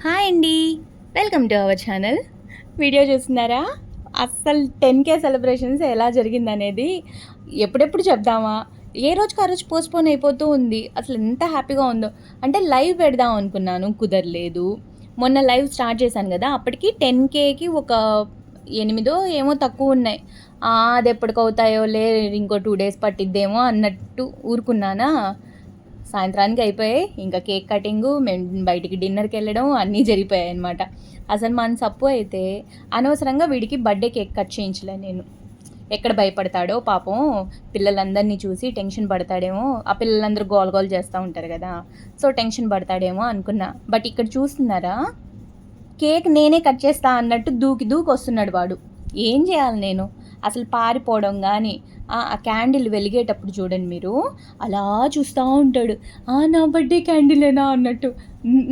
Hi అండి, welcome to our channel. Video చూస్తున్నారా? అస్సలు 10K సెలబ్రేషన్స్ ఎలా జరిగిందనేది ఎప్పుడెప్పుడు చెప్దామా, ఏ రోజుకి ఆ రోజు పోస్ట్పోన్ అయిపోతూ ఉంది. అసలు ఎంత హ్యాపీగా ఉందో. అంటే లైవ్ పెడదాం అనుకున్నాను, కుదరలేదు. మొన్న లైవ్ స్టార్ట్ చేశాను కదా, అప్పటికి 10Kకి ఒక 8 ఏమో తక్కువ ఉన్నాయి. అది ఎప్పటికవుతాయో లే, ఇంకో 2 days పట్టిద్దేమో అన్నట్టు ఊరుకున్నానా. సాయంత్రానికి అయిపోయాయి. ఇంకా కేక్ కటింగు, మేము బయటికి డిన్నర్కి వెళ్ళడం అన్నీ జరిగిపోయాయి అనమాట. అసలు మన సప్పు అయితే అనవసరంగా వీడికి బర్త్డే కేక్ కట్ చేయించలే నేను. ఎక్కడ భయపడతాడో పాపం, పిల్లలందరినీ చూసి టెన్షన్ పడతాడేమో. ఆ పిల్లలందరూ గోల్ గోల్ చేస్తూ ఉంటారు కదా, సో టెన్షన్ పడతాడేమో అనుకున్నా. బట్ ఇక్కడ చూస్తున్నారా, కేక్ నేనే కట్ చేస్తా అన్నట్టు దూకి వస్తున్నాడు వాడు. ఏం చేయాలి నేను? అసలు పారిపోవడం కానీ, ఆ క్యాండిల్ వెలిగేటప్పుడు చూడండి మీరు, అలా చూస్తూ ఉంటాడు. నా బర్త్డే క్యాండిలేనా అన్నట్టు.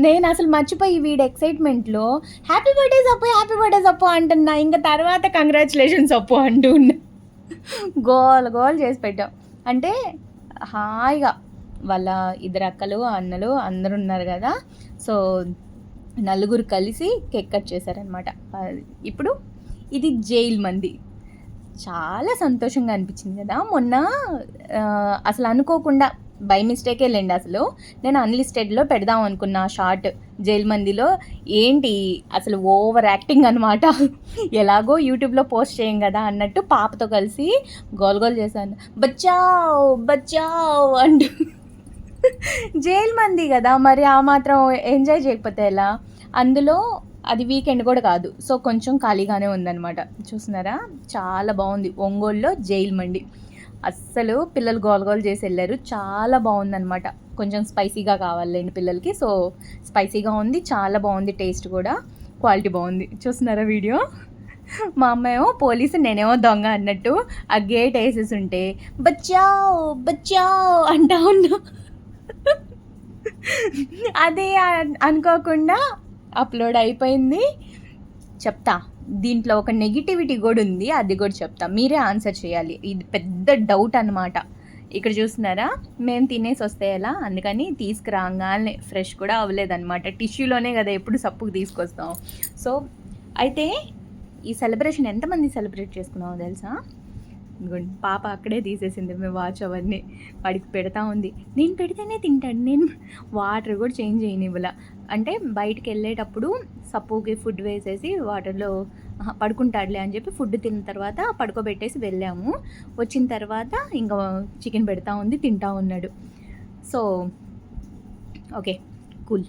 నేను అసలు మర్చిపోయి వీడి ఎక్సైట్మెంట్లో హ్యాపీ బర్త్డే సప్పు అంటున్నా. ఇంకా తర్వాత కంగ్రాచులేషన్స్ సప్పు అంటూ ఉన్నా. గోల్ చేసి పెట్టాం. అంటే హాయిగా వాళ్ళ 2 అక్కలు అన్నలు అందరూ ఉన్నారు కదా, సో నలుగురు కలిసి కేక్ కట్ చేశారనమాట. ఇప్పుడు ఇది జైల్ మంది. చాలా సంతోషంగా అనిపించింది కదా మొన్న. అసలు అనుకోకుండా బై మిస్టేకే లేండి. అసలు నేను అన్లిస్టెడ్లో పెడదాం అనుకున్నా షార్ట్ జైల్ మందిలో. ఏంటి అసలు ఓవర్ యాక్టింగ్ అనమాట. ఎలాగో యూట్యూబ్లో పోస్ట్ చేయం కదా అన్నట్టు పాపతో కలిసి గోల్ చేశాను. బచ్చావ్ అంటూ. జైల్ మంది కదా, మరి ఆ మాత్రం ఎంజాయ్ చేయకపోతే ఎలా? అందులో అది వీకెండ్ కూడా కాదు, సో కొంచెం ఖాళీగానే ఉందన్నమాట. చూస్తున్నారా, చాలా బాగుంది. ఒంగోలులో జైల్ మండి. అస్సలు పిల్లలు గోల్ చేసి వెళ్ళారు. చాలా బాగుందన్నమాట. కొంచెం స్పైసీగా కావాలండి పిల్లలకి, సో స్పైసీగా ఉంది. చాలా బాగుంది, టేస్ట్ కూడా, క్వాలిటీ బాగుంది. చూస్తున్నారా వీడియో? మా అమ్మ ఏమో పోలీసు, నేనేమో దొంగ అన్నట్టు ఆ గేట్ వేసేసి ఉంటే బచ్చావ్ అంటా ఉన్నా. అదే అనుకోకుండా అప్లోడ్ అయిపోయింది. చెప్తా, దీంట్లో ఒక నెగిటివిటీ కూడా ఉంది, అది కూడా చెప్తా. మీరే ఆన్సర్ చేయాలి. ఇది పెద్ద డౌట్ అనమాట. ఇక్కడ చూస్తున్నారా, మేము తినేసి వస్తే ఎలా, అందుకని తీసుకురాగానే ఫ్రెష్ కూడా అవ్వలేదన్నమాట. టిష్యూలోనే కదా ఎప్పుడు సప్పుకు తీసుకొస్తాం. సో అయితే ఈ సెలబ్రేషన్ ఎంతమంది సెలబ్రేట్ చేసుకున్నామో తెలుసా? పాప అక్కడే తీసేసింది మేము వాచ్ అవన్నీ, వాడికి పెడతా ఉంది. నేను పెడితేనే తింటాడు. నేను వాటర్ కూడా చేంజ్ చేయనివ్వల. అంటే బయటికి వెళ్ళేటప్పుడు సప్పుకి ఫుడ్ వేసేసి వాటర్లో పడుకుంటాడులే అని చెప్పి ఫుడ్ తిన్న తర్వాత పడుకోబెట్టేసి వెళ్ళాము. వచ్చిన తర్వాత ఇంకా చికెన్ పెడతా ఉంది, తింటా ఉన్నాడు. So okay, cool.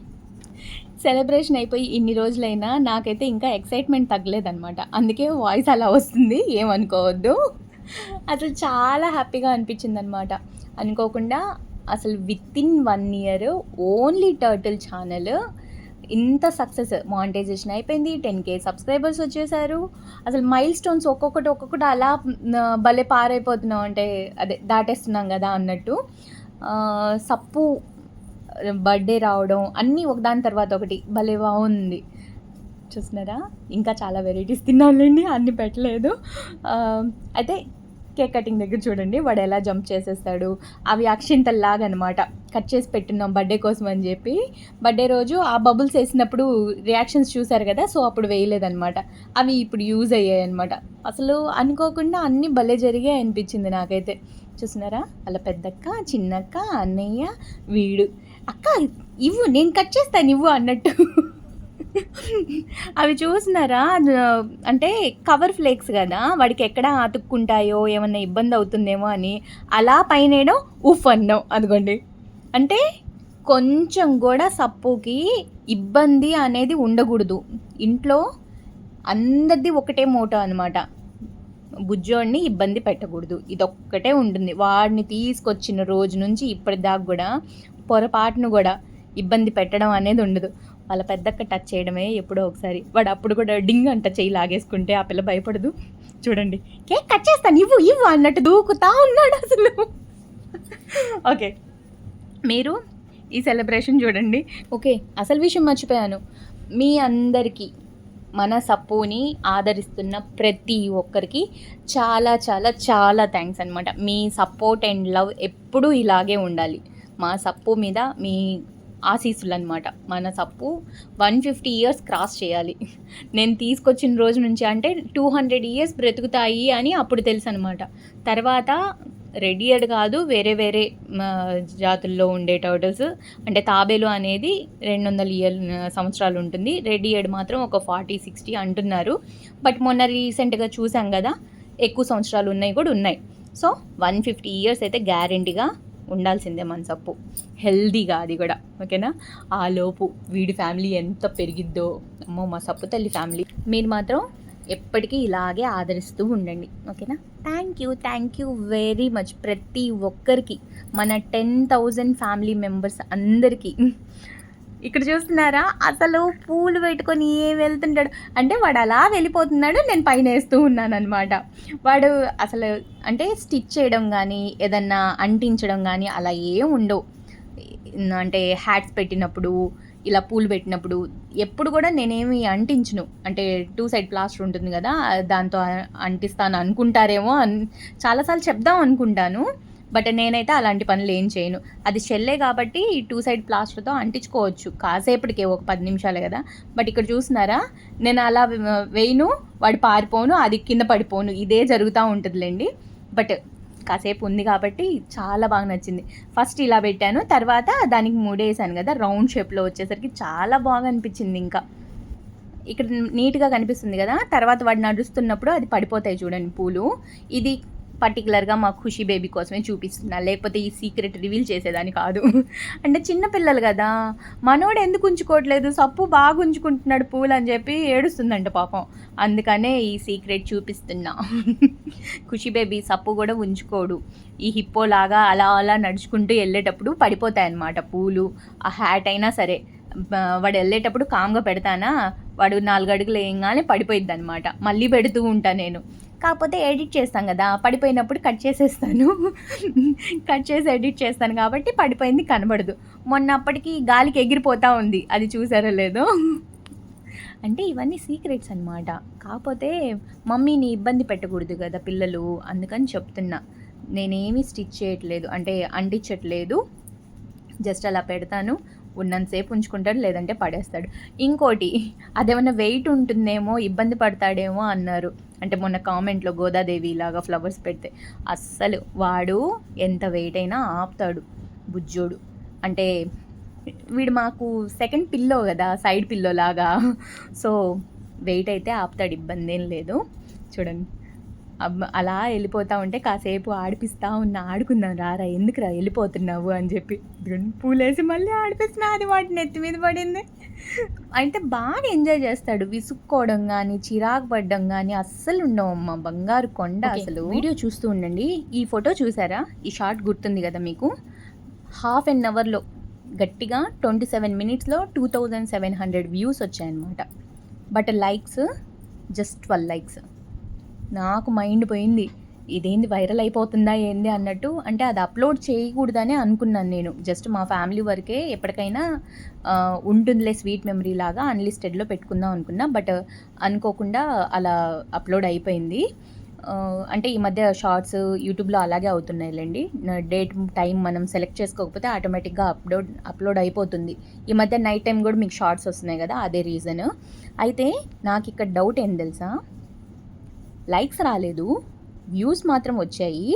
సెలబ్రేషన్ అయిపోయి ఇన్ని రోజులైనా నాకైతే ఇంకా ఎక్సైట్మెంట్ తగ్గలేదన్నమాట. అందుకే వాయిస్ అలా వస్తుంది, ఏమనుకోవద్దు. అసలు చాలా హ్యాపీగా అనిపించింది అనమాట. అనుకోకుండా అసలు within 1 year only turtle channel ఇంత సక్సెస్. మానిటైజేషన్ అయిపోయింది, 10K సబ్స్క్రైబర్స్ వచ్చేసారు. అసలు మైల్ స్టోన్స్ ఒక్కొక్కటి అలా భలే పారైపోతున్నాం, అంటే అదే దాటేస్తున్నాం కదా అన్నట్టు. సప్పు బర్త్డే రావడం అన్నీ ఒకదాని తర్వాత ఒకటి భలే బాగుంది. చూస్తున్నారా, ఇంకా చాలా వెరైటీస్ తిన్నానులేండి, అన్నీ పెట్టలేదు. అయితే కేక్ కటింగ్ దగ్గర చూడండి, వాడు ఎలా జంప్ చేసేస్తాడు. అవి అక్షింతల్లాగా అనమాట, కట్ చేసి పెట్టున్నాం బర్త్డే కోసం అని చెప్పి. బర్త్డే రోజు ఆ బబుల్స్ వేసినప్పుడు రియాక్షన్స్ చూసారు కదా, సో అప్పుడు వేయలేదన్నమాట. అవి ఇప్పుడు యూజ్ అయ్యాయి అనమాట. అసలు అనుకోకుండా అన్నీ భలే జరిగాయి అనిపించింది నాకైతే. చూస్తున్నారా, అలా పెద్దక్క, చిన్నక్క, అన్నయ్య, వీడు, అక్క ఇవ్వు నేను కట్ చేస్తాను ఇవ్వు అన్నట్టు. అవి చూసినారా, అంటే కవర్ ఫ్లేక్స్ కదా, వాడికి ఎక్కడ అతుక్కుంటాయో ఏమన్నా ఇబ్బంది అవుతుందేమో అని అలా పైన ఉఫ్ అన్నాం. అదిగోండి, అంటే కొంచెం కూడా సప్పుకి ఇబ్బంది అనేది ఉండకూడదు. ఇంట్లో అందరిది ఒకటే మోటో అనమాట, బుజ్జోడిని ఇబ్బంది పెట్టకూడదు. ఇదొక్కటే ఉంటుంది. వాడిని తీసుకొచ్చిన రోజు నుంచి ఇప్పటిదాకా కూడా పొరపాటును కూడా ఇబ్బంది పెట్టడం అనేది ఉండదు. వాళ్ళ పెద్దక్క టచ్ చేయడమే ఎప్పుడో ఒకసారి. వాడు అప్పుడు కూడా డింగ్ అంట చెయ్యి లాగేసుకుంటే ఆ పిల్ల భయపడదు. చూడండి, కేక్ కట్ చేస్తాను ఇవ్వు అన్నట్టు దూకుతా ఉన్నాడు అసలు. ఓకే, మీరు ఈ సెలబ్రేషన్ చూడండి. ఓకే, అసలు విషయం మర్చిపోయాను. మీ అందరికీ, మన సప్పుని ఆదరిస్తున్న ప్రతి ఒక్కరికి చాలా చాలా చాలా థ్యాంక్స్ అనమాట. మీ సపోర్ట్ అండ్ లవ్ ఎప్పుడూ ఇలాగే ఉండాలి. మా సప్పు మీద మీ ఆశీస్సులు అనమాట. మన సప్పు 150 ఇయర్స్ క్రాస్ చేయాలి. నేను తీసుకొచ్చిన రోజు నుంచి అంటే 200 ఇయర్స్ బ్రతుకుతాయి అని అప్పుడు తెలుసు అనమాట. తర్వాత రెడ్ ఇయర్డ్ కాదు, వేరే వేరే జాతుల్లో ఉండే టర్టిల్స్ అంటే తాబేలు అనేది 200 సంవత్సరాలు ఉంటుంది. రెడ్ ఇయర్డ్ మాత్రం ఒక 40-60 అంటున్నారు. బట్ మొన్న రీసెంట్గా చూసాం కదా, ఎక్కువ సంవత్సరాలు ఉన్నాయి కూడా ఉన్నాయి. సో 150 ఇయర్స్ అయితే గ్యారెంటీగా ఉండాల్సిందే మన సప్పు, హెల్దీగా అది కూడా. ఓకేనా? ఆ లోపు వీడి ఫ్యామిలీ ఎంత పెరిగిద్దో. అమ్మో, మా సప్పు తల్లి ఫ్యామిలీ. మీరు మాత్రం ఎప్పటికీ ఇలాగే ఆదరిస్తూ ఉండండి. ఓకేనా? థ్యాంక్ యూ వెరీ మచ్ ప్రతి ఒక్కరికి, మన 10,000 ఫ్యామిలీ మెంబర్స్ అందరికీ. ఇక్కడ చూస్తున్నారా, అసలు పూలు పెట్టుకొని ఏం వెళ్తుంటాడు అంటే, వాడు అలా వెళ్ళిపోతున్నాడు, నేను పైన వేస్తూ ఉన్నాను అనమాట. వాడు అసలు అంటే స్టిచ్ చేయడం కానీ ఏదన్నా అంటించడం కానీ అలా ఏం ఉండవు. అంటే హ్యాట్స్ పెట్టినప్పుడు, ఇలా పూలు పెట్టినప్పుడు ఎప్పుడు కూడా నేనేమి అంటించను. అంటే 2 సైడ్ ప్లాస్టర్ ఉంటుంది కదా, దాంతో అంటిస్తాను అనుకుంటారేమో చాలాసార్లు చెప్దాం అనుకుంటాను. బట్ నేనైతే అలాంటి పనులు ఏం చేయను. అది షెల్లే కాబట్టి 2 సైడ్ ప్లాస్టర్తో అంటించుకోవచ్చు కాసేపటికే, ఒక 10 నిమిషాలే కదా. బట్ ఇక్కడ చూస్తున్నారా, నేను అలా వేయను, వాడు పారిపోను, అది కింద పడిపోను, ఇదే జరుగుతూ ఉంటుందిలేండి. బట్ కాసేపు ఉంది కాబట్టి చాలా బాగా నచ్చింది. ఫస్ట్ ఇలా పెట్టాను, తర్వాత దానికి ముడేసాను కదా, రౌండ్ షేప్లో వచ్చేసరికి చాలా బాగా అనిపించింది. ఇంకా ఇక్కడ నీట్గా కనిపిస్తుంది కదా, తర్వాత వాడు నడుస్తున్నప్పుడు అది పడిపోతాయి చూడండి పూలు. ఇది పర్టికులర్గా మా ఖుషి బేబీ కోసమే చూపిస్తున్నా, లేకపోతే ఈ సీక్రెట్ రివీల్ చేసేదాన్ని కాదు. అంటే చిన్నపిల్లలు కదా, మనోడు ఎందుకు ఉంచుకోవట్లేదు, సప్పు బాగా ఉంచుకుంటున్నాడు పూలు అని చెప్పి ఏడుస్తుందంట పాపం. అందుకనే ఈ సీక్రెట్ చూపిస్తున్నా. ఖుషి బేబీ సప్పు కూడా ఉంచుకోడు. ఈ హిప్పో లాగా అలా అలా నడుచుకుంటూ వెళ్ళేటప్పుడు పడిపోతాయన్నమాట పూలు. ఆ హ్యాట్ అయినా సరే, వాడు వెళ్ళేటప్పుడు కామ్గా పెడతానా, వాడు 4 అడుగులు వేయంగానే పడిపోయిద్ది అనమాట. మళ్ళీ పెడుతూ ఉంటాను నేను. కాకపోతే ఎడిట్ చేస్తాం కదా, పడిపోయినప్పుడు కట్ చేసేస్తాను. కట్ చేసి ఎడిట్ చేస్తాను కాబట్టి పడిపోయింది కనబడదు. మొన్న అప్పటికి గాలికి ఎగిరిపోతూ ఉంది, అది చూసారో లేదో. అంటే ఇవన్నీ సీక్రెట్స్ అనమాట. కాకపోతే మమ్మీని ఇబ్బంది పెట్టకూడదు కదా పిల్లలు, అందుకని చెప్తున్నా. నేనేమీ స్టిచ్ చేయట్లేదు, అంటే అంటించట్లేదు, జస్ట్ అలా పెడతాను. ఉన్నంతసేపు ఉంచుకుంటాడు, లేదంటే పడేస్తాడు. ఇంకోటి, అదేమన్నా వెయిట్ ఉంటుందేమో, ఇబ్బంది పడతాడేమో అన్నారు. అంటే మొన్న కామెంట్లో గోదాదేవి ఇలాగా ఫ్లవర్స్ పెడితే, అస్సలు వాడు ఎంత వెయిట్ అయినా ఆపుతాడు బుజ్జోడు. అంటే వీడు మాకు సెకండ్ పిల్లో కదా, సైడ్ పిల్లో లాగా. సో వెయిట్ అయితే ఆపుతాడు, ఇబ్బంది ఏం లేదు. చూడండి అలా వెళ్ళిపోతూ ఉంటే కాసేపు ఆడిపిస్తూ ఆడుకుందాం రారా, ఎందుకురా వెళ్ళిపోతున్నావు అని చెప్పి పూలేసి మళ్ళీ ఆడిపిస్తున్నా, అది వాటి నెత్తి మీద పడింది. అయితే బాగా ఎంజాయ్ చేస్తాడు. విసుక్కోవడం కానీ చిరాకు పడడం కానీ అస్సలు ఉండవమ్మ, బంగారు కొండ అసలు. వీడియో చూస్తూ ఉండండి. ఈ ఫోటో చూసారా, ఈ షార్ట్ గుర్తుంది కదా మీకు, ½ an hourలో గట్టిగా 27 minutesలో 2700 వ్యూస్ వచ్చాయన్నమాట. But likes just 12 likes. నాకు మైండ్ పోయింది, ఇదేంది వైరల్ అయిపోతుందా ఏంది అన్నట్టు. అంటే అది అప్లోడ్ చేయకూడదనే అనుకున్నాను నేను, జస్ట్ మా ఫ్యామిలీ వరకే ఎప్పటికైనా ఉంటుందిలే స్వీట్ మెమరీ లాగా అన్లిస్టెడ్లో పెట్టుకుందాం అనుకున్నా. బట్ అనుకోకుండా అలా అప్లోడ్ అయిపోయింది. అంటే ఈ మధ్య షార్ట్స్ యూట్యూబ్లో అలాగే అవుతున్నాయిలేండి, డేట్ టైం మనం సెలెక్ట్ చేసుకోకపోతే ఆటోమేటిక్గా అప్లోడ్ అయిపోతుంది. ఈ మధ్య నైట్ టైం కూడా మీకు షార్ట్స్ వస్తున్నాయి కదా, అదే రీజన్. అయితే నాకు ఇక్కడ డౌట్ ఏం తెలుసా, లైక్స్ రాలేదు, వ్యూస్ మాత్రం వచ్చాయి.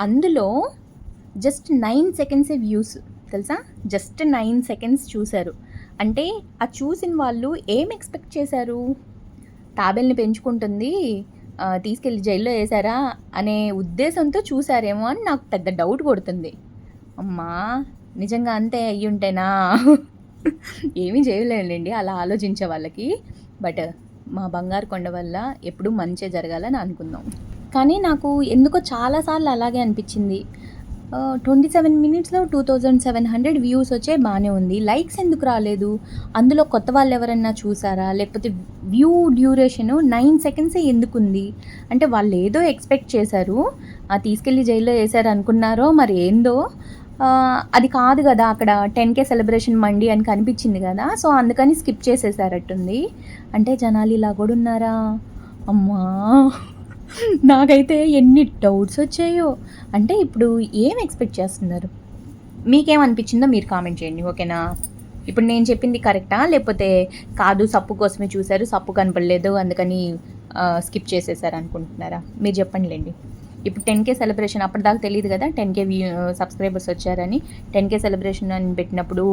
అందులో జస్ట్ 9 seconds వ్యూస్ తెలుసా, జస్ట్ 9 seconds చూశారు. అంటే ఆ చూసిన వాళ్ళు ఏం ఎక్స్పెక్ట్ చేశారు, తాబేల్ని పెంచుకుంటుంది తీసుకెళ్ళి జైల్లో వేశారా అనే ఉద్దేశంతో చూసారేమో అని నాకు పెద్ద డౌట్ కొడుతుంది. అమ్మా నిజంగా అంతే అయ్యి ఉంటేనా, ఏమీ చేయలేండి అలా ఆలోచించే వాళ్ళకి. బట్ మా బంగారు కొండ వల్ల ఎప్పుడూ మంచి జరగాలని అనుకుందాం. కానీ నాకు ఎందుకో చాలాసార్లు అలాగే అనిపించింది. 27 minutesలో 2700 వ్యూస్ వచ్చే బాగానే ఉంది, లైక్స్ ఎందుకు రాలేదు? అందులో కొత్త వాళ్ళు ఎవరన్నా చూసారా, లేకపోతే వ్యూ డ్యూరేషను 9 seconds ఎందుకుంది? అంటే వాళ్ళు ఏదో ఎక్స్పెక్ట్ చేశారు, తీసుకెళ్ళి జైల్లో వేశారు అనుకున్నారో మరి ఏందో. అది కాదు కదా, అక్కడ 10K సెలబ్రేషన్ మండి అని కనిపించింది కదా, సో అందుకని స్కిప్ చేసేసారట్టుంది. అంటే జనాలు ఇలా కూడా ఉన్నారా అమ్మా, నాకైతే ఎన్ని డౌట్స్ వచ్చాయో. అంటే ఇప్పుడు ఏం ఎక్స్పెక్ట్ చేస్తున్నారు, మీకేమనిపించిందో మీరు కామెంట్ చేయండి. ఓకేనా? ఇప్పుడు నేను చెప్పింది కరెక్టా, లేకపోతే కాదు సప్పు కోసమే చూసారు, సప్పు కనపడలేదు అందుకని స్కిప్ చేసేసారు అనుకుంటున్నారా? మీరు చెప్పండిలేండి. ఇప్పుడు 10K సెలబ్రేషన్ అప్పటిదాకా తెలియదు కదా 10K సబ్స్క్రైబర్స్ వచ్చారని. 10K సెలబ్రేషన్ అని పెట్టినప్పుడు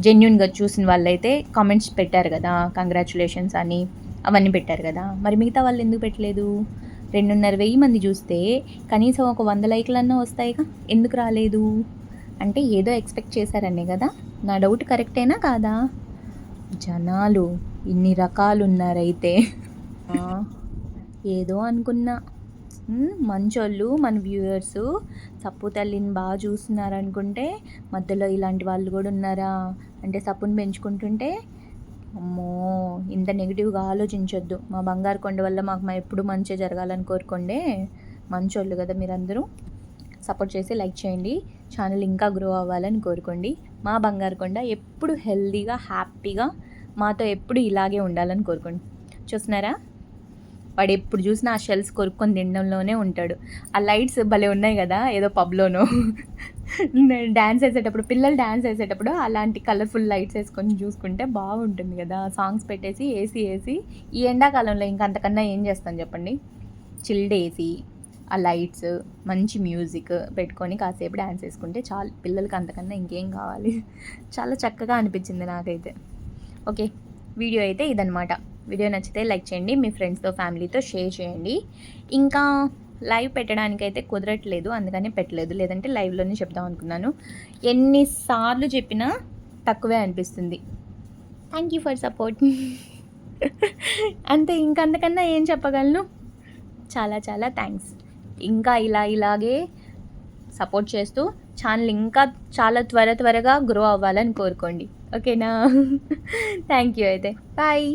జెన్యున్గా చూసిన వాళ్ళైతే కామెంట్స్ పెట్టారు కదా, కంగ్రాచులేషన్స్ అని అవన్నీ పెట్టారు కదా. మరి మిగతా వాళ్ళు ఎందుకు పెట్టలేదు? 2,500 మంది చూస్తే కనీసం ఒక 100 లైక్లన్నా వస్తాయిగా, ఎందుకు రాలేదు? అంటే ఏదో ఎక్స్పెక్ట్ చేశారనే కదా. నా డౌట్ కరెక్టేనా కాదా? జనాలు ఇన్ని రకాలు ఉన్నారైతే ఏదో అనుకున్నా. మంచోళ్ళు మన వ్యూవర్సు సప్పు తల్లిని బాగా చూస్తున్నారు అనుకుంటే మధ్యలో ఇలాంటి వాళ్ళు కూడా ఉన్నారా అంటే సప్పుని పెంచుకుంటుంటే అమ్మో ఇంత నెగిటివ్గా ఆలోచించొద్దు. మా బంగారు కొండ వల్ల మాకు ఎప్పుడు మంచి జరగాలని కోరుకోండి. మంచోళ్ళు కదా మీరందరూ. సపోర్ట్ చేసి లైక్ చేయండి. ఛానల్ ఇంకా గ్రో అవ్వాలని కోరుకోండి. మా బంగారు కొండ ఎప్పుడు హెల్తీగా హ్యాపీగా మాతో ఎప్పుడు ఇలాగే ఉండాలని కోరుకోండి. చూస్తున్నారా, వాడు ఎప్పుడు చూసినా ఆ షెల్స్ కొరుక్కొని తినడంలోనే ఉంటాడు. ఆ లైట్స్ భలే ఉన్నాయి కదా, ఏదో పబ్లోనో డ్యాన్స్ వేసేటప్పుడు, పిల్లలు డ్యాన్స్ వేసేటప్పుడు అలాంటి కలర్ఫుల్ లైట్స్ వేసుకొని చూసుకుంటే బాగుంటుంది కదా. సాంగ్స్ పెట్టేసి ఏసీ ఈ ఎండాకాలంలో ఇంకా అంతకన్నా ఏం చేస్తాను చెప్పండి. చిల్డ్ ఏసీ, ఆ లైట్స్, మంచి మ్యూజిక్ పెట్టుకొని కాసేపు డ్యాన్స్ వేసుకుంటే చాలు. పిల్లలకి అంతకన్నా ఇంకేం కావాలి. చాలా చక్కగా అనిపించింది నాకైతే. ఓకే, వీడియో అయితే ఇదనమాట. వీడియో నచ్చితే లైక్ చేయండి, మీ ఫ్రెండ్స్తో ఫ్యామిలీతో షేర్ చేయండి. ఇంకా లైవ్ పెట్టడానికైతే కుదరట్లేదు, అందుకని పెట్టలేదు. లేదంటే లైవ్లోనే చెప్దాం అనుకున్నాను. ఎన్నిసార్లు చెప్పినా తక్కువే అనిపిస్తుంది. Thank you for support. అంతే, ఇంకంతకన్నా ఏం చెప్పగలను. చాలా చాలా థ్యాంక్స్. ఇంకా ఇలాగే సపోర్ట్ చేస్తూ ఛానల్ ఇంకా చాలా త్వరగా గ్రో అవ్వాలని కోరుకోండి. ఓకేనా? థ్యాంక్ యూ అయితే. బాయ్.